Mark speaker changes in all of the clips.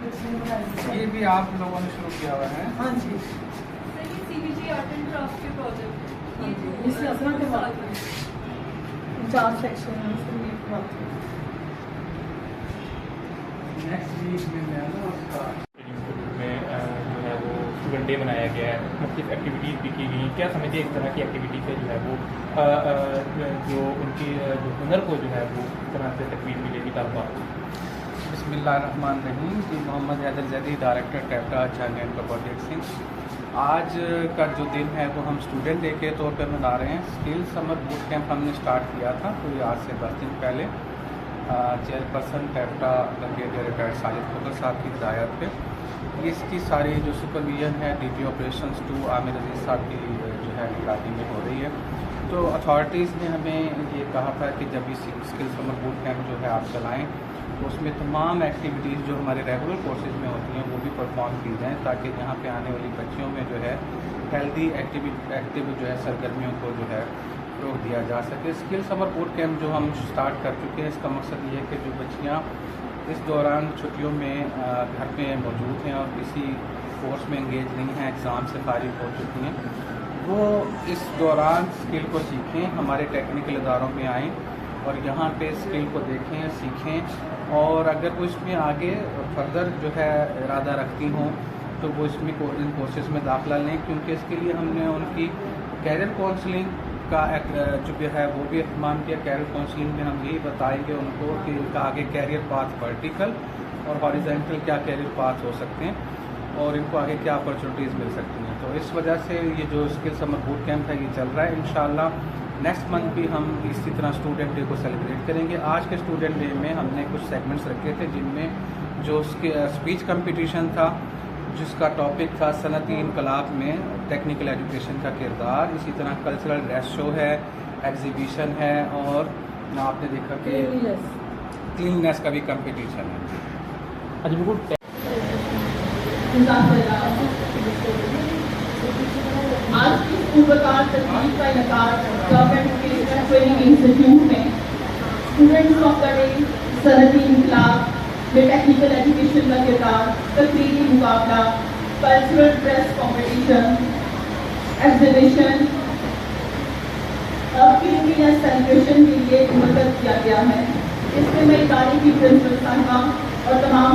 Speaker 1: ये भी आप लोगों ने शुरू किया हुआ है?
Speaker 2: हाँ जी,
Speaker 3: CBG आर्ट एंड क्राफ्ट के प्रोजेक्ट
Speaker 2: हाँ जी, इसी असरा के बाद 4 सेक्शन है संगीत के बाद।
Speaker 1: नेक्स्ट वीक में मैं ना उसका
Speaker 4: में जो है वो स्टूडेंट डे मनाया गया है, मुख्तलिफ एक्टिविटीज़ भी की गई। क्या समझते हैं इस तरह की एक्टिविटी से जो है वो जो उनकी जो हुनर को जो है वो इस तरह से तकमील मिलेगी तलबा?
Speaker 1: बिस्मिल्लाहिर्रहमानिर्रहीम जी। Mohammad Haider Zaidi, director Tapta child and projects. आज का जो दिन है वो हम स्टूडेंट डे के तौर पर मना रहे हैं। स्किल समर बूट कैंप हमने स्टार्ट किया था कोई आज से 10 दिन पहले। चेयरपर्सन टैप्टा ब्रिगेडियर रिटायर्ड साजिद फकर साहब की हिदायत पे इसकी सारी जो सुपरविजन है DP ऑपरेशंस 2 आमिर अजीज़ साहब की जो है निगरानी में हो रही है। तो अथॉरिटीज़ ने हमें ये कहा था कि जब इस स्किल समर बूट कैंप जो है आप चलाएँ तो उसमें तमाम एक्टिविटीज़ जो हमारे रेगुलर कोर्सेज में होती हैं वो भी परफॉर्म की जाएँ, ताकि यहाँ पे आने वाली बच्चियों में जो है हेल्दी एक्टिव जो है सरगर्मियों को जो है रोक दिया जा सके। स्किल समर बूट कैंप जो हम स्टार्ट कर चुके हैं, इसका मकसद ये है कि जो बच्चियाँ इस दौरान छुट्टियों में घर पे मौजूद हैं और किसी कोर्स में इंगेज नहीं हैं, एग्ज़ाम से फारिग हो चुकी हैं, वो इस दौरान स्किल को सीखें, हमारे टेक्निकल इदारों में आएँ और यहाँ पे स्किल को देखें, सीखें। और अगर वो इसमें आगे फर्दर जो है इरादा रखती हों तो वो इसमें इन कोर्सेज़ में दाखिला लें, क्योंकि इसके लिए हमने उनकी कैरियर काउंसलिंग का जो है वो भी इहतमाम किया। कैरियर काउंसलिंग में हम यही बताएंगे उनको कि इनका आगे कैरियर पाथ वर्टिकल और हॉरिजॉन्टल क्या कैरियर पाथ हो सकते हैं और इनको आगे क्या अपॉर्चुनिटीज़ मिल सकती हैं। तो इस वजह से ये जो स्किल समर बूट कैंप है ये चल रहा है। इंशाल्लाह नेक्स्ट मंथ भी हम इसी तरह स्टूडेंट डे को सेलिब्रेट करेंगे। आज के स्टूडेंट डे में हमने कुछ सेगमेंट्स रखे थे जिनमें जो स्पीच कंपटीशन था जिसका टॉपिक था सनती इनकलाब में टेक्निकल एजुकेशन का किरदार, इसी तरह कल्चरल ड्रेस शो है, एग्जीबिशन है और आपने देखा कि क्लीननेस का भी कंपटीशन है।
Speaker 4: अच्छा बिल्कुल।
Speaker 5: आज की पूर्वकाल तकनीक का इनकार गवर्नमेंट प्लेसमेंट ट्रेनिंग इंस्टीट्यूट में स्टूडेंट्स ऑफ द डे सनती इनकलाब में टेक्निकल एजुकेशन का किरदार, तकरीरी मुकाबला, कल्चरल ड्रेस कॉम्पिटिशन, एग्जीबिशन और क्लीनलीनेस सेलिब्रेशन के लिए मुनक़द किया गया है। इसमें मैं इदारे की प्रिंसिपल साहिबा और तमाम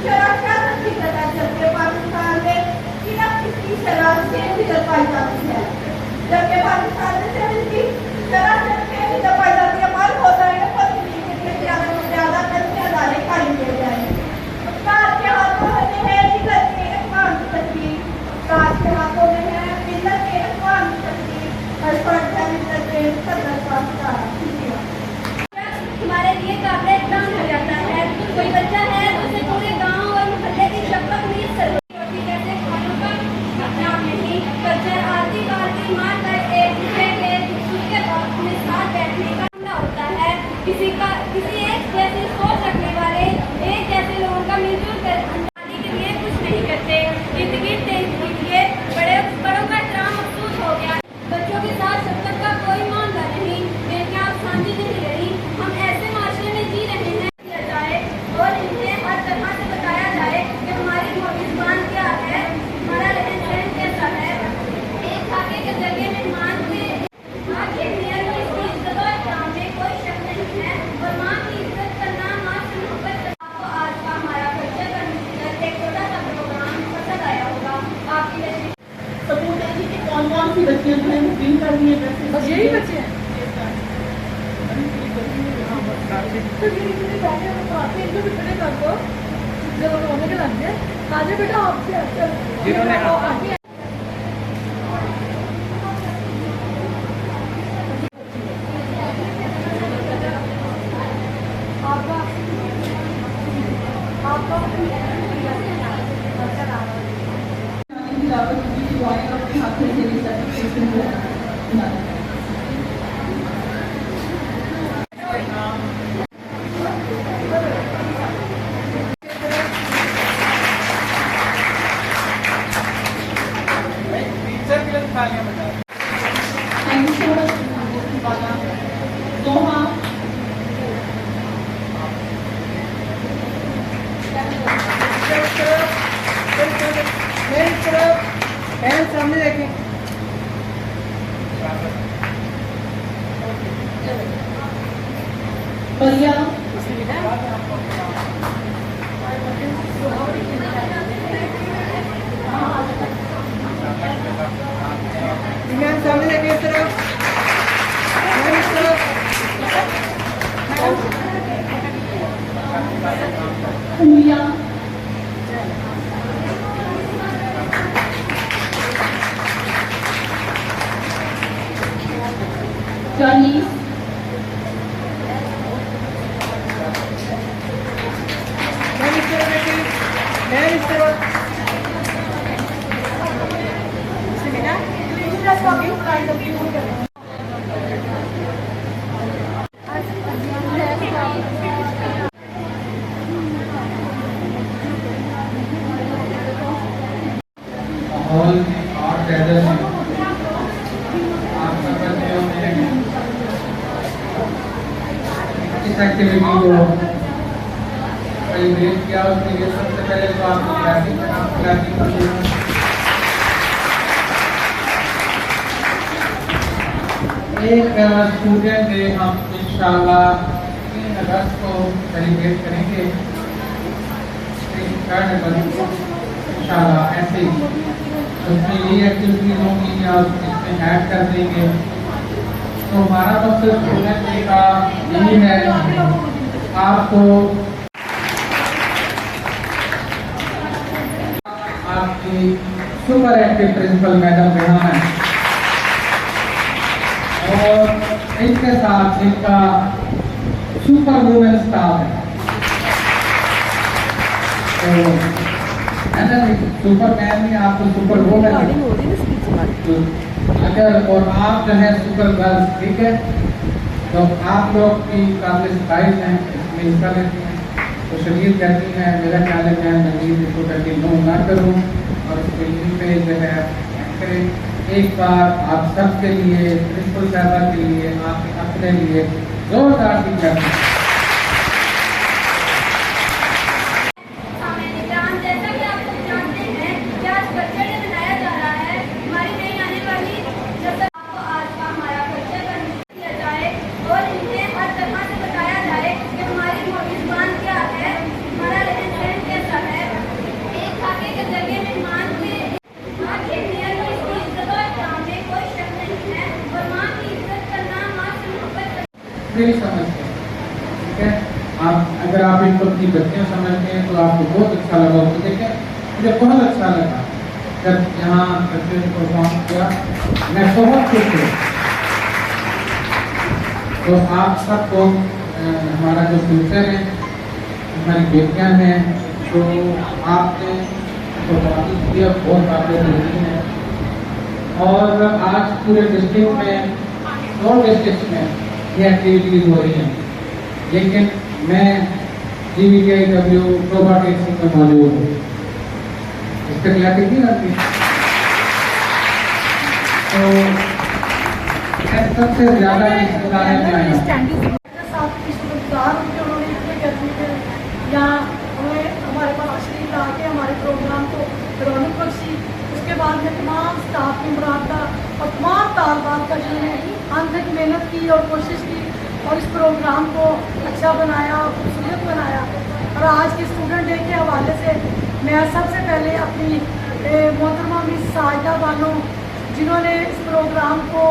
Speaker 6: शराब क्या हकीकत है जबकि पाकिस्तान में सिर्फ इसकी शराब से भी पाई जाती है, जबकि पाकिस्तान में सिर्फ इसकी शराब से भी पाई जाती है। मालूम होता है कि पत्नी के लिए ज्यादा से ज्यादा अदारे खाली ले जाए। कार के हाथों में है जिल्लत के इकबाल की तस्वीर, कार के हाथों में है जिल्लत के इकबाल की तस्वीर और फर्ज है जिल्लत के सदर का
Speaker 3: हमारे लिए काबिल एहतराम हो जाता है। कोई बच्चा है तो उसे पूरे गांव और मोहल्ले की शपथ में रोटी जैसे खानों का नाम नहीं, कल्चर आरती पार्टी मार कर एक दूसरे के में साथ बैठने का हमला होता है। किसी एक जैसी सोच रखने वाले एक जैसे लोगों का मिलजुल कर आजादी के लिए कुछ नहीं करते। गिरद गिरद के लिए बड़ों का एहतराम महसूस हो गया। बच्चों के साथ शफकत का कोई मामला नहीं, लेकिन आप शांति नहीं रही। हम ऐसे माशरे में जी रहे हैं किया जाए और इन्हें हर तरह से बताया जाए कि हमारी जुबान क्या है, हमारा रहन सहन कैसा है। एक खाके के जरिए मेहमान के माँ के नियत की इज्जत और एहतराम में कोई शक नहीं है और माँ की इज्जत करना, माँ से मोहब्बत करना। आपको आज का हमारा कल्चर का एक छोटा सा प्रोग्राम पसंद आया होगा। आपकी
Speaker 5: सपोर्ट है कि कौन सी बच्चियां जो है बुकिंग कर रही है,
Speaker 2: बस यही बच्चे हैं। तो ये इतने बैठे हैं तो आते हैं, इनको भी खड़े कर दो जब रोने के लग गए। आजे बेटा आपसे
Speaker 1: जिन्होंने
Speaker 2: आगे
Speaker 1: टीचर के लिए तालियां बजा।
Speaker 5: थैंक यू सो मच दोहा
Speaker 2: सामने देखें।
Speaker 5: परिया
Speaker 2: मैम सामने देखें इस तरफ, मैम इस तरफ।
Speaker 5: पूरिया चालीस
Speaker 2: मैम इस तरफ देखें, मैम इस तरफ।
Speaker 1: माहौल और वेदर में आप सब बच्चों ने इस एक्टिविटी को सेलिब्रेट किया। उसके लिए सबसे पहले तो आपको क्लासिंग करना। एक स्टूडेंट डे हम इंशाल्लाह 3 अगस्त को सेलिब्रेट करेंगे। 3 अगस्त को इंशाल्लाह ऐसे ही उसमें ये एक्टिविटीज होंगी या इसमें ऐड कर देंगे। तो हमारा मकसद स्टूडेंट डे का यही है आपको आपकी super active principal madam Rehana है और इनके साथ इनका सुपर वुमेन स्टाफ है। तो सुपर मैन नहीं, आपको सुपर वुमेन अगर और आप जो है सुपर गर्ल्स, ठीक है। तो आप लोग की काबिल सताइश हैं, इसमें हिस्सा लेती हैं तो शरीर कहती हैं मेरा ख्याल है मैं मजीद इसको कंटिन्यू ना करूँ और इसको यहीं पे जो है करें। एक बार आप सबके लिए, प्रिंसिपल साहबा के लिए, आपके अपने लिए जोरदार की करते हैं।
Speaker 3: जैसा कि आप लोग जानते हैं कि आज कल्चर डे मनाया जा रहा है। हमारी नई आने वाली जब तक आपको आज का हमारा कल्चर किया जाए और इन्हें हर तरह से बताया जाए कि हमारी जुबान क्या है, हमारा रहन सहन कैसा है।
Speaker 7: मेरी समझ से, ठीक है। आप अगर आप इनको अपनी बच्चियाँ समझते हैं तो आपको बहुत अच्छा लगा होगा। देखें, मुझे बहुत अच्छा लगा जब यहाँ बच्चे ने परफॉर्म किया, मैं बहुत खुश हूँ। तो आप सबको हमारा जो फ्यूचर है, हमारी बेटियाँ हैं, तो आपने परफॉर्मेंस किया, बहुत काबिल है। और आज पूरे डिस्ट्रिक्ट में 9 डिस्ट्रिक्ट में ये एक्टिविटीज हो रही हैं, लेकिन मैं GVTIW प्रोबा टेक्सिंग में मौजूद हूँ। इस पर क्या टिकी आती है, तो सबसे ज़्यादा हिस्सेदारी में आया हूँ।
Speaker 2: यहाँ हमारे पास अश्लील आके हमारे प्रोग्राम को रौनक बख्शी। उसके बाद में तमाम स्टाफ मेंबरान का और तमाम तालबात का जिन्होंने अंत तक मेहनत की और कोशिश की और इस प्रोग्राम को अच्छा बनाया और खूबसूरत बनाया। और आज के स्टूडेंट डे के हवाले से मैं सबसे पहले अपनी मोहतरमा मिस साजिदा बानो, जिन्होंने इस प्रोग्राम को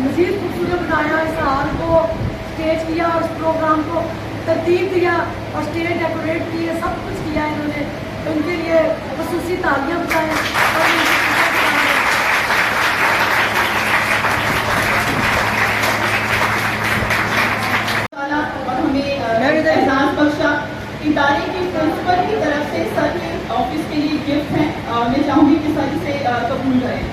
Speaker 2: मज़ीद खूबसूरत बनाया, इस हाल को स्टेज किया और इस प्रोग्राम को तरतीब दिया और स्टेज डेकोरेट किए, सब कुछ किया इन्होंने, तो उनके लिए खसूसी तालियां बजाएं।
Speaker 5: और हमें एहसास बख्शा। इदारे के प्रिंसिपल की तरफ से सर के ऑफिस के लिए गिफ्ट है, मैं चाहूँगी कि सर इसे कबूल करें।